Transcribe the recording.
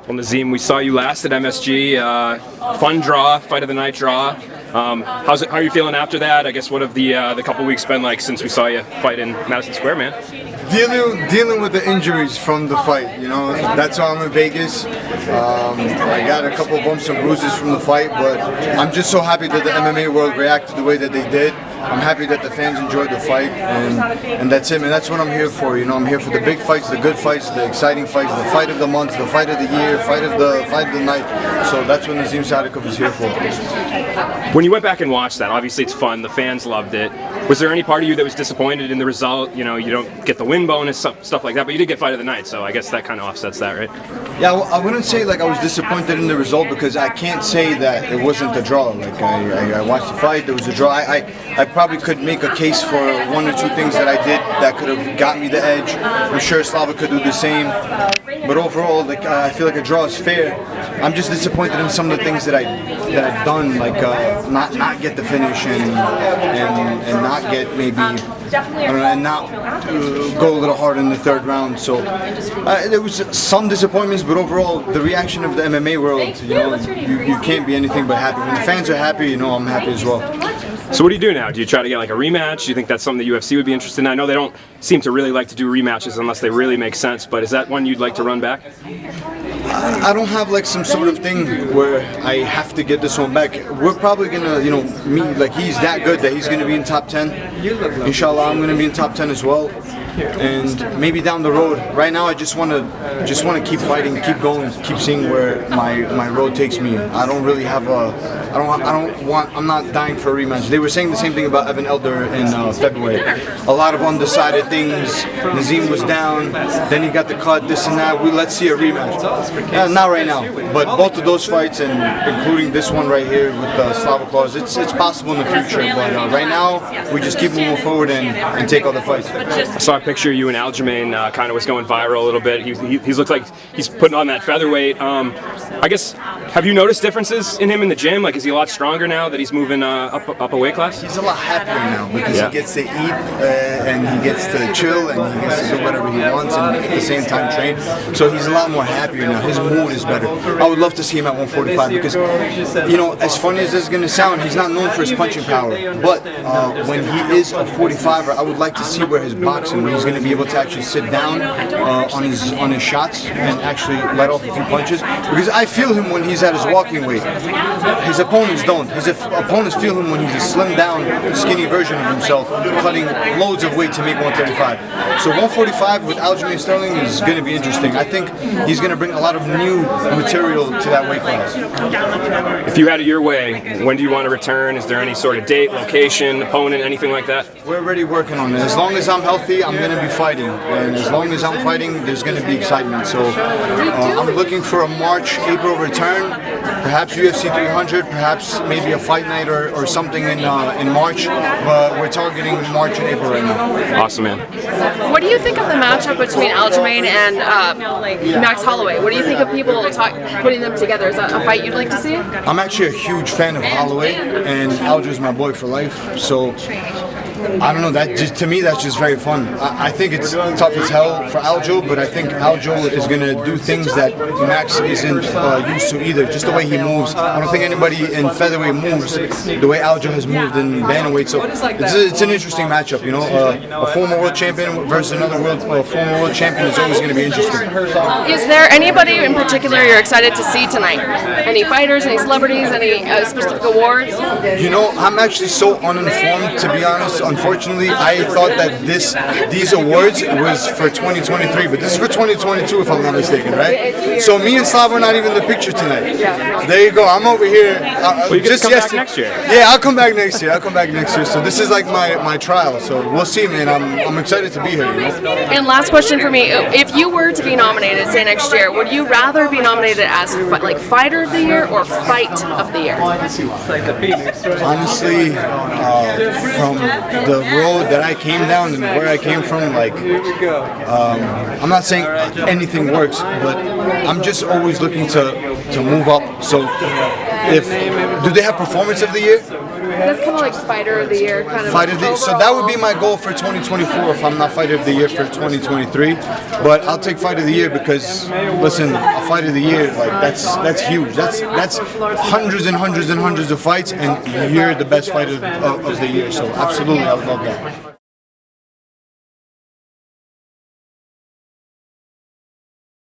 Well, Nazim, we saw you last at MSG. Fun draw, fight of the night draw. How are you feeling after that? I guess what have the couple weeks been like since we saw you fight in Madison Square, man? Dealing with the injuries from the fight, you know, that's why I'm in Vegas. I got a couple bumps and bruises from the fight, but I'm just so happy that the MMA world reacted the way that they did. I'm happy that the fans enjoyed the fight, and that's it, man. That's what I'm here for. You know, I'm here for the big fights, the good fights, the exciting fights, the fight of the month, the fight of the year, fight of the night. So that's what Nazim Sadykhov is here for. When you went back and watched that, obviously it's fun. The fans loved it. Was there any part of you that was disappointed in the result? You know, you don't get the win bonus, stuff like that, but you did get fight of the night, so I guess that kind of offsets that, right? Yeah, well, I wouldn't say like I was disappointed in the result because I can't say that it wasn't a draw. Like I watched the fight, there was a draw. I probably could make a case for one or two things that I did that could have got me the edge. I'm sure Slava could do the same. But overall, like I feel like a draw is fair. I'm just disappointed in some of the things that I've done, like not get the finish and not get maybe and not go a little hard in the third round. So there was some disappointments, but overall, the reaction of the MMA world, you know, you can't be anything but happy. When the fans are happy, you know, I'm happy as well. So what do you do now? Do you try to get like a rematch? Do you think that's something the UFC would be interested in? I know they don't seem to really like to do rematches unless they really make sense, but is that one you'd like to run back? I don't have like some sort of thing where I have to get this one back. We're probably gonna, you know, like he's that good that he's gonna be in top 10. Inshallah, I'm gonna be in top 10 as well. And maybe down the road. Right now, I just want to keep fighting, keep going, keep seeing where my road takes me. I don't really have I'm not dying for a rematch. They were saying the same thing about Evan Elder in February. A lot of undecided things. Nazim was down, then he got the cut, this and that. Let's see a rematch. Not right now, but both of those fights, and including this one right here with the Slava clause, it's possible in the future. But right now, we just keep moving forward and take all the fights. I saw a picture of you and Aljamain kind of was going viral a little bit. He looks like he's putting on that featherweight. I guess, have you noticed differences in him in the gym? Like, is he a lot stronger now that he's moving up a weight class? He's a lot happier now because he gets to eat and he gets to chill and he gets to do whatever he wants and at the same time train. So he's a lot more happier now. His mood is better. I would love to see him at 145 because, you know, as funny as this is going to sound, he's not known for his punching power. But when he is a 45er, I would like to see where his boxing, where he's going to be able to actually sit down on his shots and actually let off a few punches. Because I feel him when he's at his walking weight. His opponents don't. His opponents feel him when he's a slimmed down, skinny version of himself, cutting loads of weight to make 135. So 145 with Aljamain Sterling is going to be interesting. I think he's going to bring a lot of new material to that weight class. If you had it your way, when do you want to return? Is there any sort of date, location, opponent, anything like that? We're already working on it. As long as I'm healthy, I'm going to be fighting. And as long as I'm fighting, there's going to be excitement. So I'm looking for a March, April return. Perhaps UFC 300, perhaps maybe a fight night or something in March. But we're targeting March and April right now. Awesome, man. What do you think of the matchup between Aljamain and Max Holloway? What do you think of people putting them together? Is that a fight you'd like to see? I'm actually a huge fan of Holloway, and Aljo's my boy for life. So I don't know, that just, to me, that's just very fun. I think it's tough as hell for Aljo, but I think Aljo is going to do things that Max isn't used to either, just the way he moves. I don't think anybody in featherweight moves the way Aljo has moved in bantamweight, so it's an interesting matchup, you know. A former world champion versus another former world champion is always going to be interesting. Is there anybody in particular you're excited to see tonight? Any fighters, any celebrities, any specific awards? You know, I'm actually so uninformed, to be honest. Unfortunately, I thought that these awards was for 2023, but this is for 2022 if I'm not mistaken, right? So me and Slava are not even in the picture tonight. There you go. I'm over here. You just come back next year. Yeah, I'll come back next year. So this is like my trial. So we'll see, man. I'm excited to be here. You know? And last question for me: if you were to be nominated, say next year, would you rather be nominated as like Fighter of the Year or Fight of the Year? Honestly, from the road that I came down and where I came from, like, I'm not saying anything works, but I'm just always looking to move up. So do they have performance of the year? That's kind of like fighter of the year, kind of. Fighter of the, so that would be my goal for 2024 if I'm not fighter of the year for 2023. But I'll take fighter of the year because, listen, a fighter of the year, like that's huge. That's hundreds and hundreds and hundreds of fights, and you're the best fighter of the year. So absolutely, I would love that.